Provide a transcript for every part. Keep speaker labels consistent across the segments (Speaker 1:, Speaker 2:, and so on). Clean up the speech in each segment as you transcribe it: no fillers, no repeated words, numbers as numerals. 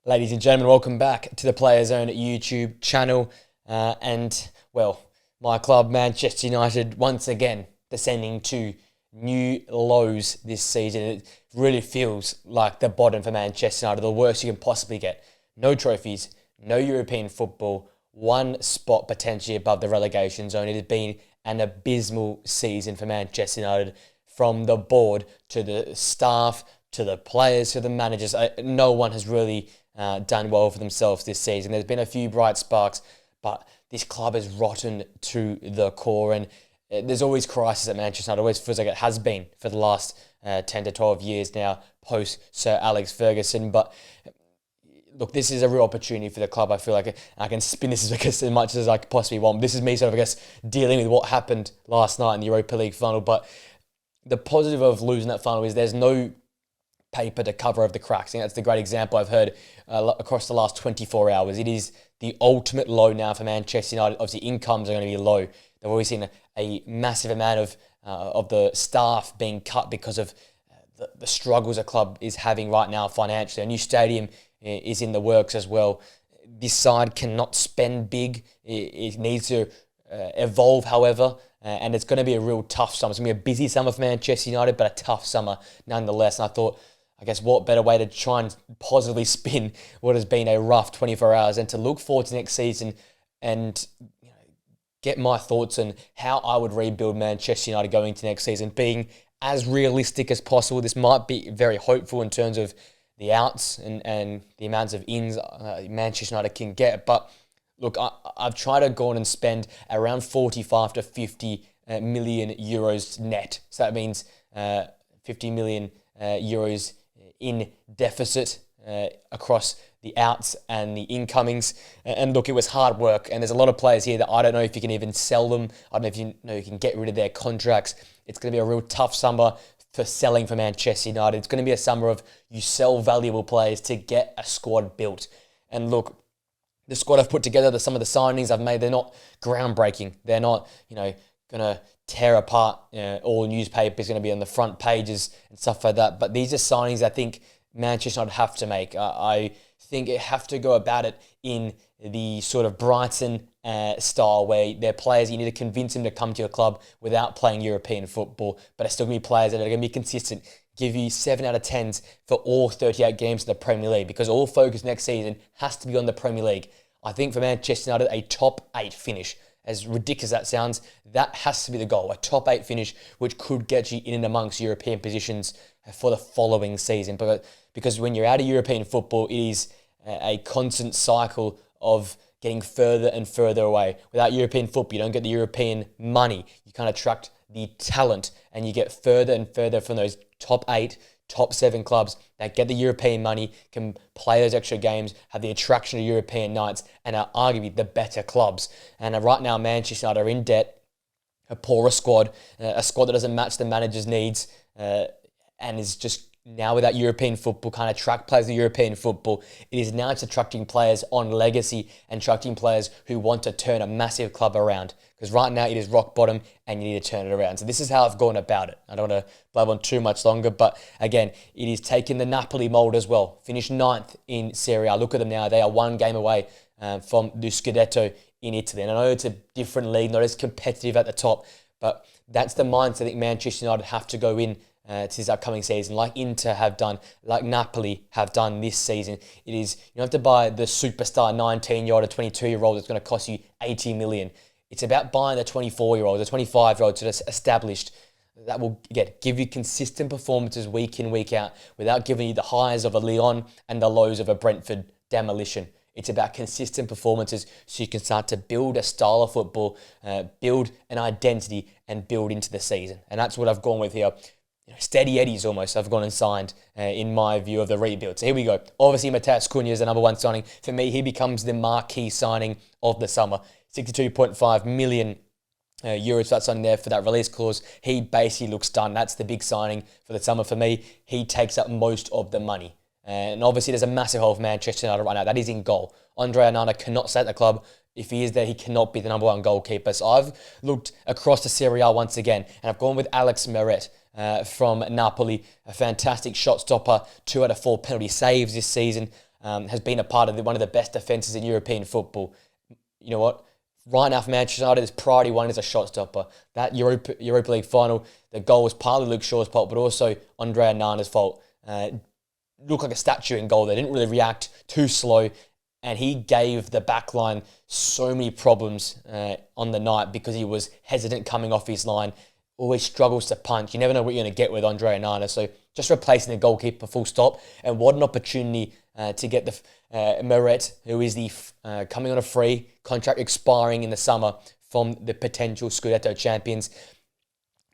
Speaker 1: Ladies and gentlemen, welcome back to the Player Zone YouTube channel. My club, Manchester United, once again descending to new lows this season. It really feels like the bottom for Manchester United, the worst you can possibly get. No trophies, no European football, one spot potentially above the relegation zone. It has been an abysmal season for Manchester United, from the board to the staff to the players to the managers. No one has really done well for themselves this season. There's been a few bright sparks, but this club is rotten to the core, and there's always crisis at Manchester United. It always feels like it has been for the last 10 to 12 years now, post Sir Alex Ferguson. But look, this is a real opportunity for the club. I feel like I can spin this as much as I possibly want. This is me dealing with what happened last night in the Europa League final. But the positive of losing that final is there's no paper to cover over the cracks. I think that's the great example I've heard across the last 24 hours. It is the ultimate low now for Manchester United. Obviously, incomes are going to be low. They've always seen a massive amount of the staff being cut because of the struggles the club is having right now financially. A new stadium is in the works as well. This side cannot spend big. It needs to evolve, however, and it's going to be a real tough summer. It's going to be a busy summer for Manchester United, but a tough summer nonetheless. And I thought, what better way to try and positively spin what has been a rough 24 hours and to look forward to next season and get my thoughts on how I would rebuild Manchester United going into next season, being as realistic as possible. This might be very hopeful in terms of the outs and the amounts of ins Manchester United can get. But look, I've tried to go on and spend around 45 to 50 million euros net. So that means 50 million euros in deficit across the outs and the incomings. And look, it was hard work. And there's a lot of players here that I don't know if you can even sell them. I don't know if you can get rid of their contracts. It's going to be a real tough summer for selling for Manchester United. It's going to be a summer of you sell valuable players to get a squad built. And look, the squad I've put together, some of the signings I've made, they're not groundbreaking. They're not, going to tear apart all newspapers, going to be on the front pages and stuff like that. But these are signings I think Manchester United have to make. I think it have to go about it in the sort of Brighton style, where they're players you need to convince them to come to your club without playing European football, but it's still going to be players that are going to be consistent, give you 7 out of 10s for all 38 games in the Premier League, because all focus next season has to be on the Premier League. I think for Manchester United, a top 8 finish, as ridiculous as that sounds, that has to be the goal. A top 8 finish, which could get you in and amongst European positions for the following season. Because when you're out of European football, it is a constant cycle of getting further and further away. Without European football, you don't get the European money. You can't attract the talent, and you get further and further from those top 8, top 7 clubs that get the European money, can play those extra games, have the attraction of European nights, and are arguably the better clubs. And right now, Manchester United are in debt, a poorer squad, a squad that doesn't match the manager's needs, and is just now without European football, can't attract players to European football. It is now just attracting players on legacy and attracting players who want to turn a massive club around. Because right now it is rock bottom and you need to turn it around. So this is how I've gone about it. I don't want to blab on too much longer, but again, it is taking the Napoli mould as well. Finished 9th in Serie A. Look at them now. They are one game away from the Scudetto in Italy. And I know it's a different league, not as competitive at the top, but that's the mindset I think Manchester United have to go in to this upcoming season, like Inter have done, like Napoli have done this season. It is, you don't have to buy the superstar 19-year-old or 22-year-old that's going to cost you 80 million. It's about buying the 24-year-old, the 25-year-old that's established, that will, again, give you consistent performances week in, week out, without giving you the highs of a Lyon and the lows of a Brentford demolition. It's about consistent performances so you can start to build a style of football, build an identity, and build into the season. And that's what I've gone with here. Steady Eddies almost I've gone and signed in my view of the rebuild. So here we go. Obviously, Matheus Cunha is the number one signing. For me, he becomes the marquee signing of the summer. 62.5 million euros for that signing there for that release clause. He basically looks done. That's the big signing for the summer for me. He takes up most of the money. And obviously, there's a massive hole for Manchester United right now. That is in goal. Andre Onana cannot stay at the club. If he is there, he cannot be the number one goalkeeper. So I've looked across the Serie A once again, and I've gone with Alex Meret from Napoli, a fantastic shot stopper, 2 out of 4 penalty saves this season. has been a part of one of the best defences in European football. You know what? Right now for Manchester United, his priority one is a shot stopper. That Europa League final, the goal was partly Luke Shaw's fault, but also Andre Onana's fault. Looked like a statue in goal. They didn't really react, too slow, and he gave the back line so many problems on the night because he was hesitant coming off his line, always struggles to punch. You never know what you're going to get with Andre Onana. So just replacing the goalkeeper full stop. And what an opportunity to get the Meret, who is the coming on a free, contract expiring in the summer from the potential Scudetto champions.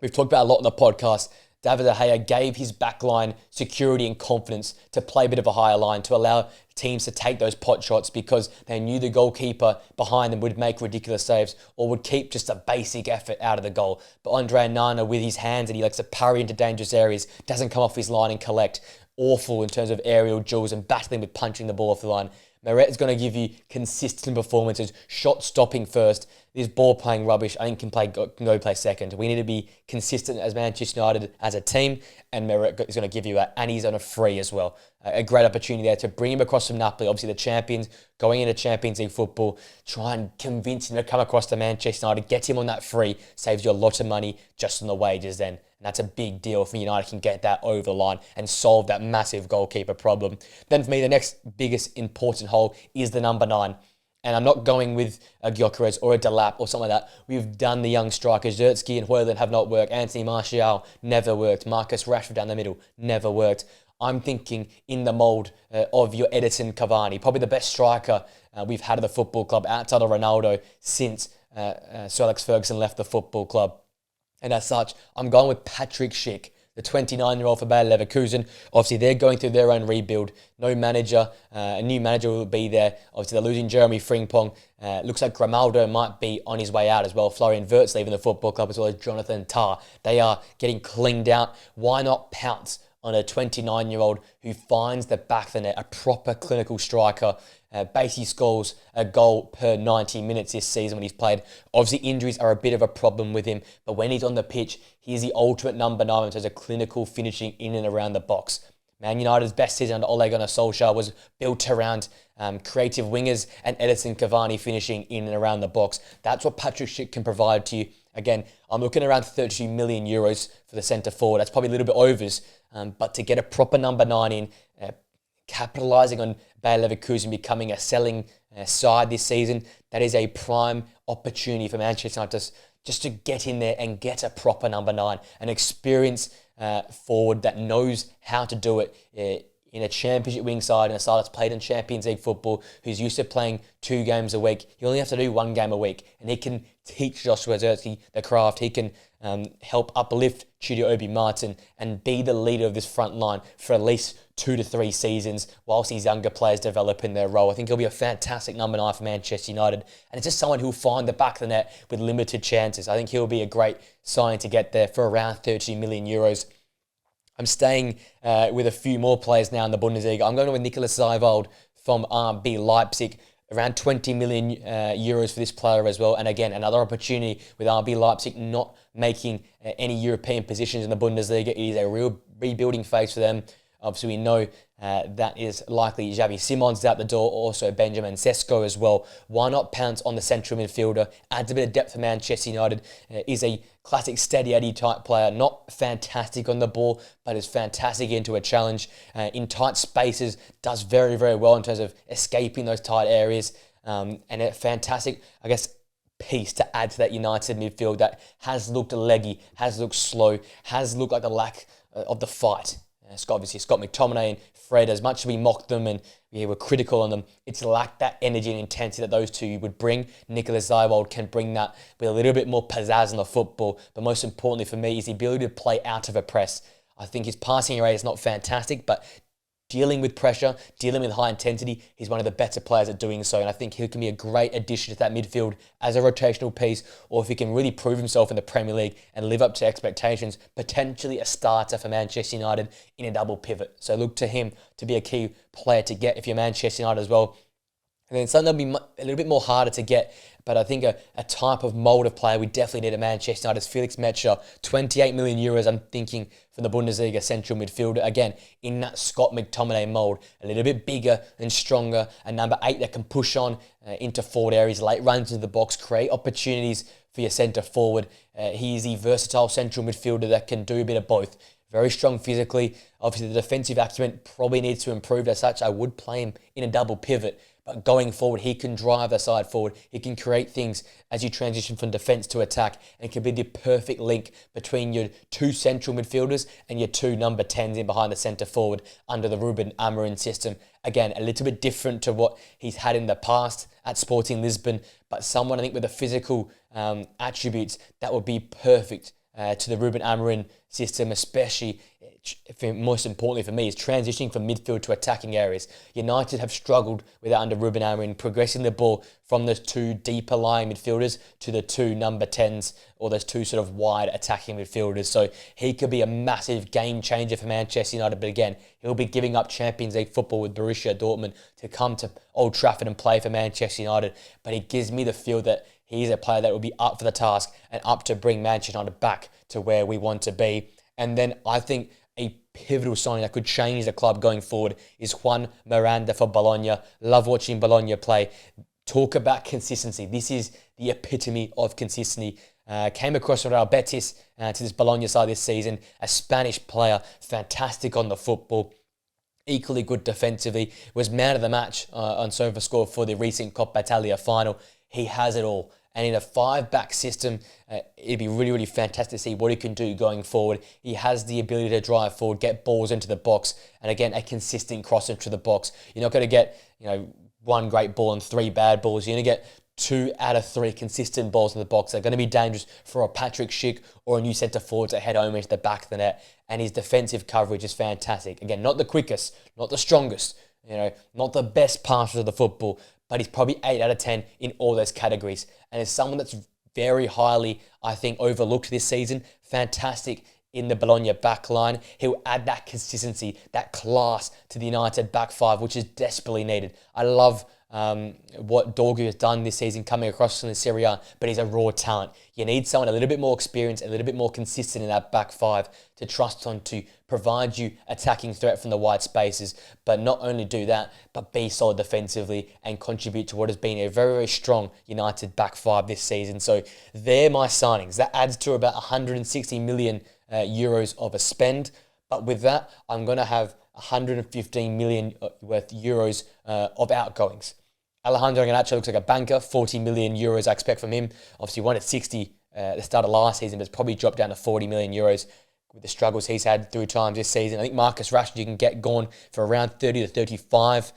Speaker 1: We've talked about a lot on the podcast. David De Gea gave his backline security and confidence to play a bit of a higher line, to allow teams to take those pot shots because they knew the goalkeeper behind them would make ridiculous saves or would keep just a basic effort out of the goal. But Andre Onana, with his hands, and he likes to parry into dangerous areas, doesn't come off his line and collect. Awful in terms of aerial duels and battling with punching the ball off the line. Meret is going to give you consistent performances, shot stopping first. This ball playing rubbish, I think can go play second. We need to be consistent as Manchester United as a team, and Meret is going to give you that, and he's on a free as well. A great opportunity there to bring him across from Napoli, obviously the champions, going into Champions League football, try and convince him to come across to Manchester United, get him on that free, saves you a lot of money just on the wages then. And that's a big deal for United can get that over the line and solve that massive goalkeeper problem. Then for me, the next biggest important hole is the number 9. And I'm not going with a Gyökeres or a Delap or something like that. We've done the young strikers. Zertsky and Højlund have not worked. Anthony Martial never worked. Marcus Rashford down the middle never worked. I'm thinking in the mould of your Edison Cavani, probably the best striker we've had at the football club outside of Ronaldo since Sir Alex Ferguson left the football club. And as such, I'm going with Patrick Schick, the 29-year-old for Bayer Leverkusen. Obviously, they're going through their own rebuild. No manager, a new manager will be there. Obviously, they're losing Jeremy Frimpong. Looks like Grimaldo might be on his way out as well. Florian Wirtz leaving the football club as well as Jonathan Tah. They are getting cleaned out. Why not pounce on a 29-year-old who finds the back of the net, a proper clinical striker, basically scores a goal per 90 minutes this season when he's played. Obviously, injuries are a bit of a problem with him, but when he's on the pitch, he's the ultimate number 9 in terms of clinical finishing in and around the box. Man United's best season under Ole Gunnar Solskjaer was built around creative wingers and Edison Cavani finishing in and around the box. That's what Patrick Schick can provide to you. Again, I'm looking around 32 million euros for the centre forward. That's probably a little bit overs, but to get a proper number 9 in, capitalising on Bayer Leverkusen becoming a selling side this season, that is a prime opportunity for Manchester United just to get in there and get a proper number 9, an experienced forward that knows how to do it in a championship wing side, and a side that's played in Champions League football, who's used to playing 2 games a week. You only have to do 1 game a week, and he can teach Joshua Zirkzee the craft. He can help uplift Chudo Obi-Martin and be the leader of this front line for at least 2 to 3 seasons whilst these younger players develop in their role. I think he'll be a fantastic number 9 for Manchester United, and it's just someone who'll find the back of the net with limited chances. I think he'll be a great signing to get there for around 30 million euros. I'm staying with a few more players now in the Bundesliga. I'm going with Nicolas Seiwald from RB Leipzig. Around 20 million euros for this player as well. And again, another opportunity with RB Leipzig not making any European positions in the Bundesliga. It is a real rebuilding phase for them. Obviously, we know that is likely Xavi Simons out the door, also Benjamin Sesko as well. Why not pounce on the central midfielder? Adds a bit of depth for Manchester United. Is a classic steady Eddie type player. Not fantastic on the ball, but is fantastic into a challenge. In tight spaces, does very, very well in terms of escaping those tight areas. And a fantastic, I guess, piece to add to that United midfield that has looked leggy, has looked slow, has looked like a lack of the fight. Obviously, Scott McTominay and Fred, as much as we mocked them and we were critical on them, it's lacked that energy and intensity that those two would bring. Nicolas Seiwald can bring that with a little bit more pizzazz on the football, but most importantly for me is the ability to play out of a press. I think his passing rate is not fantastic, but dealing with pressure, dealing with high intensity, he's one of the better players at doing so, and I think he can be a great addition to that midfield as a rotational piece, or if he can really prove himself in the Premier League and live up to expectations, potentially a starter for Manchester United in a double pivot. So look to him to be a key player to get if you're Manchester United as well. And then something that'll be a little bit more harder to get, but I think a type of mould of player we definitely need at Manchester United is Felix Metscher. 28 million euros, I'm thinking, from the Bundesliga central midfielder. Again, in that Scott McTominay mould, a little bit bigger and stronger. A number 8 that can push on into forward areas, late runs into the box, create opportunities for your centre forward. He is the versatile central midfielder that can do a bit of both. Very strong physically. Obviously, the defensive acumen probably needs to improve as such. I would play him in a double pivot. But going forward, he can drive the side forward. He can create things as you transition from defence to attack and can be the perfect link between your 2 central midfielders and your 2 number 10s in behind the centre forward under the Rueben Amorim system. Again, a little bit different to what he's had in the past at Sporting Lisbon, but someone I think with the physical attributes that would be perfect to the Rueben Amorim system, especially, most importantly for me, is transitioning from midfield to attacking areas. United have struggled with that under Rueben Amorim, progressing the ball from those 2 deeper lying midfielders to the 2 number 10s or those 2 sort of wide attacking midfielders. So he could be a massive game changer for Manchester United, but again, he'll be giving up Champions League football with Borussia Dortmund to come to Old Trafford and play for Manchester United, but he gives me the feel that he's a player that will be up for the task and up to bring Manchester United back to where we want to be. And then I think a pivotal signing that could change the club going forward is Juan Miranda for Bologna. Love watching Bologna play. Talk about consistency. This is the epitome of consistency. Came across Real Betis to this Bologna side this season. A Spanish player, fantastic on the football. Equally good defensively. Was man of the match on SofaScore for the recent Coppa Italia final. He has it all. And in a 5-back system, it'd be really, really fantastic to see what he can do going forward. He has the ability to drive forward, get balls into the box, and again, a consistent cross into the box. You're not going to get, 1 great ball and 3 bad balls. You're going to get 2 out of 3 consistent balls in the box. They're going to be dangerous for a Patrick Schick or a new centre forward to head home into the back of the net. And his defensive coverage is fantastic. Again, not the quickest, not the strongest, not the best passer of the football, but he's probably 8 out of 10 in all those categories. And is someone that's very highly, I think, overlooked this season. Fantastic in the Bologna back line. He'll add that consistency, that class to the United back 5, which is desperately needed. I love what Dorgu has done this season coming across from the Serie A, but he's a raw talent. You need someone a little bit more experienced, a little bit more consistent in that back 5 to trust on to provide you attacking threat from the wide spaces, but not only do that, but be solid defensively and contribute to what has been a very, very strong United back 5 this season. So they're my signings. That adds to about 160 million euros of a spend. But with that, I'm going to have 115 million worth euros of outgoings. Alejandro Garnacho looks like a banker. 40 million euros I expect from him. Obviously, won at 60 at the start of last season, but it's probably dropped down to 40 million euros with the struggles he's had through times this season. I think Marcus Rashford you can get gone for around 30 to 35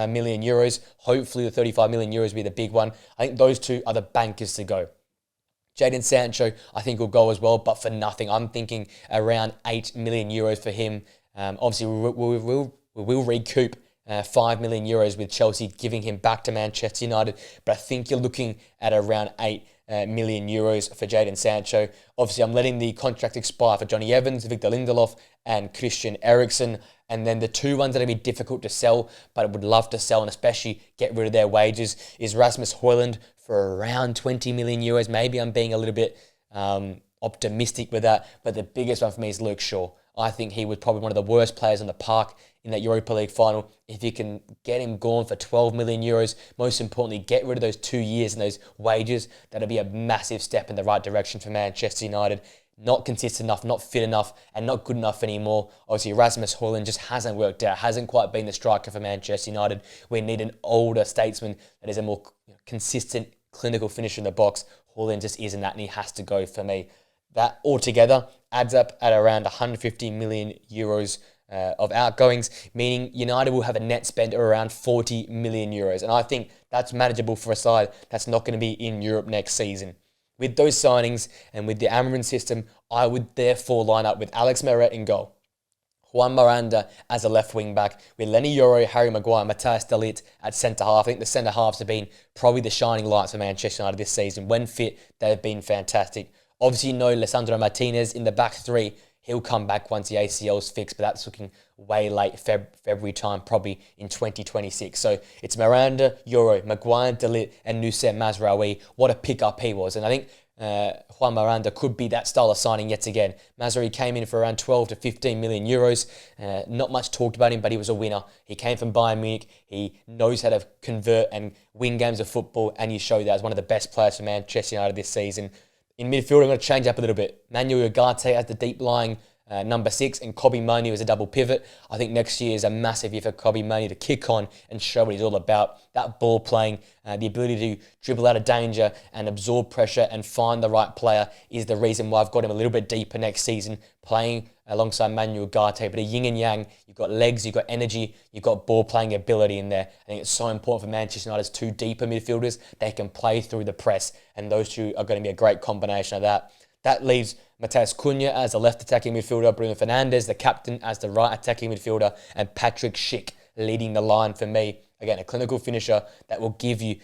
Speaker 1: million euros. Hopefully, the 35 million euros will be the big one. I think those 2 are the bankers to go. Jadon Sancho, I think, will go as well, but for nothing. I'm thinking around 8 million euros for him. Obviously, we will recoup 5 million euros with Chelsea giving him back to Manchester United, but I think you're looking at around 8 million euros for Jadon Sancho. Obviously, I'm letting the contract expire for Johnny Evans, Victor Lindelof, and Christian Eriksen. And then the 2 ones that are going to be difficult to sell, but I would love to sell and especially get rid of their wages, is Rasmus Højlund for around 20 million euros. Maybe I'm being a little bit optimistic with that, but the biggest one for me is Luke Shaw. I think he was probably one of the worst players on the park in that Europa League final. If you can get him gone for 12 million euros, most importantly, get rid of those 2 years and those wages, that'll be a massive step in the right direction for Manchester United. Not consistent enough, not fit enough, and not good enough anymore. Obviously, Rasmus Højlund just hasn't worked out, hasn't quite been the striker for Manchester United. We need an older statesman that is a more consistent, clinical finisher in the box. Højlund just isn't that, and he has to go for me. That altogether adds up at around 150 million euros of outgoings, meaning United will have a net spend of around 40 million euros. And I think that's manageable for a side that's not going to be in Europe next season. With those signings and with the Amorim system, I would therefore line up with Alex Meret in goal, Juan Miranda as a left wing back, with Lenny Yoro, Harry Maguire, Matthias de Ligt at centre-half. I think the centre-halves have been probably the shining lights for Manchester United this season. When fit, they've been fantastic. Obviously, Lisandro Martinez in the back 3. He'll come back once the ACL's fixed, but that's looking way late, February time, probably in 2026. So it's Miranda, Euro, Maguire, De Ligt, and Nusret Mazraoui. What a pickup he was. And I think Juan Miranda could be that style of signing yet again. Mazraoui came in for around 12 to 15 million euros. Not much talked about him, but he was a winner. He came from Bayern Munich. He knows how to convert and win games of football, and he showed that as one of the best players for Manchester United this season. In midfield, I'm going to change up a little bit. Manuel Ugarte as the deep-lying number 6 and Kobbie Mainoo as a double pivot. I think next year is a massive year for Kobbie Mainoo to kick on and show what he's all about. That ball playing, the ability to dribble out of danger and absorb pressure and find the right player is the reason why I've got him a little bit deeper next season, playing alongside Manuel Ugarte. But a yin and yang, you've got legs, you've got energy, you've got ball playing ability in there. I think it's so important for Manchester United's two deeper midfielders. They can play through the press, and those two are going to be a great combination of that. That leaves Matheus Cunha as the left attacking midfielder, Bruno Fernandes, the captain, as the right attacking midfielder, and Patrick Schick leading the line for me. Again, a clinical finisher that will give you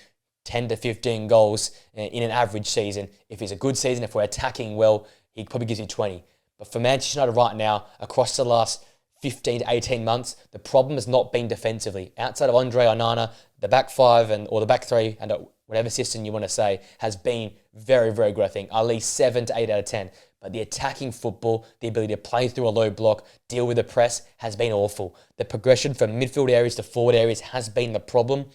Speaker 1: 10 to 15 goals in an average season. If it's a good season, if we're attacking well, he probably gives you 20. But for Manchester United right now, across the last 15 to 18 months, the problem has not been defensively. Outside of Andre Onana, the back five or the back three, and whatever system you want to say, has been very, very good, I think. At least 7 to 8 out of 10. But the attacking football, the ability to play through a low block, deal with the press, has been awful. The progression from midfield areas to forward areas has been the problem.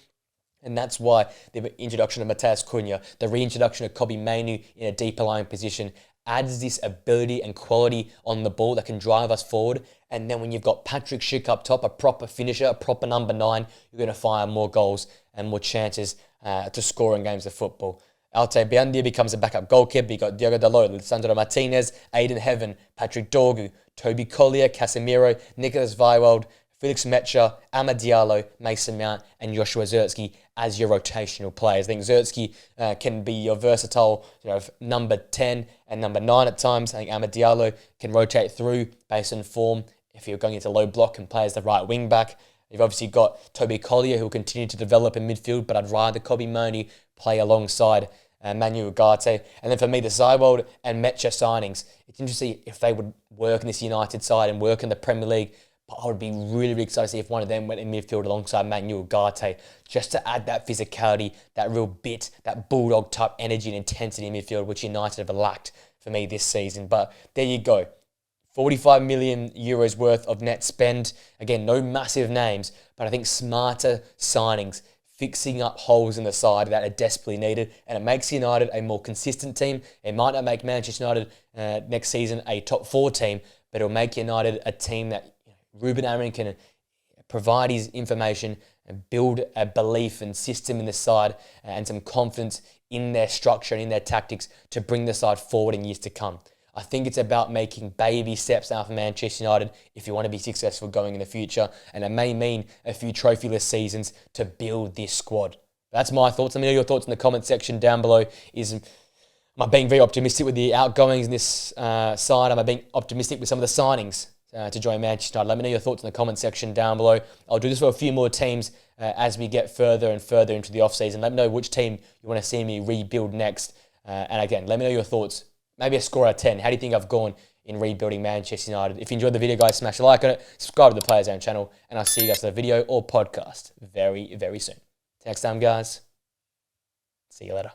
Speaker 1: And that's why the introduction of Matheus Cunha, the reintroduction of Kobbie Mainoo in a deeper lying position, adds this ability and quality on the ball that can drive us forward. And then when you've got Patrick Schick up top, a proper finisher, a proper number 9, you're going to fire more goals and more chances to score in games of football. Altay Biandia becomes a backup goalkeeper. You've got Diogo Dalot, Lisandro Martinez, Aiden Heaven, Patrick Dorgu, Toby Collier, Casemiro, Nicholas Weiwald, Felix Mecha, Amad Diallo, Mason Mount, and Joshua Zirkzee as your rotational players. I think Zirkzee can be your versatile, number 10 and number 9 at times. I think Amad Diallo can rotate through based on form if you're going into low block and play as the right wing back. You've obviously got Toby Collier, who will continue to develop in midfield, but I'd rather Kobbie Mainoo play alongside Manuel Ugarte. And then for me, the Zywald and Mecha signings, it's interesting if they would work in this United side and work in the Premier League. But I would be really, really excited to see if one of them went in midfield alongside Manuel Ugarte, just to add that physicality, that real bit, that bulldog type energy and intensity in midfield, which United have lacked for me this season. But there you go. 45 million euros worth of net spend. Again, no massive names, but I think smarter signings, fixing up holes in the side that are desperately needed, and it makes United a more consistent team. It might not make Manchester United next season a top 4 team, but it'll make United a team that Rueben Amorim can provide his information and build a belief and system in the side and some confidence in their structure and in their tactics to bring the side forward in years to come. I think it's about making baby steps now for Manchester United if you want to be successful going in the future, and it may mean a few trophyless seasons to build this squad. That's my thoughts. Let me know your thoughts in the comment section down below. Am I being very optimistic with the outgoings in this side? Am I being optimistic with some of the signings to join Manchester United? Let me know your thoughts in the comment section down below. I'll do this for a few more teams as we get further and further into the off-season. Let me know which team you want to see me rebuild next. And again, let me know your thoughts. Maybe a score out of 10. How do you think I've gone in rebuilding Manchester United? If you enjoyed the video, guys, smash a like on it. Subscribe to the Players Zone channel. And I'll see you guys in the video or podcast very, very soon. Till next time, guys. See you later.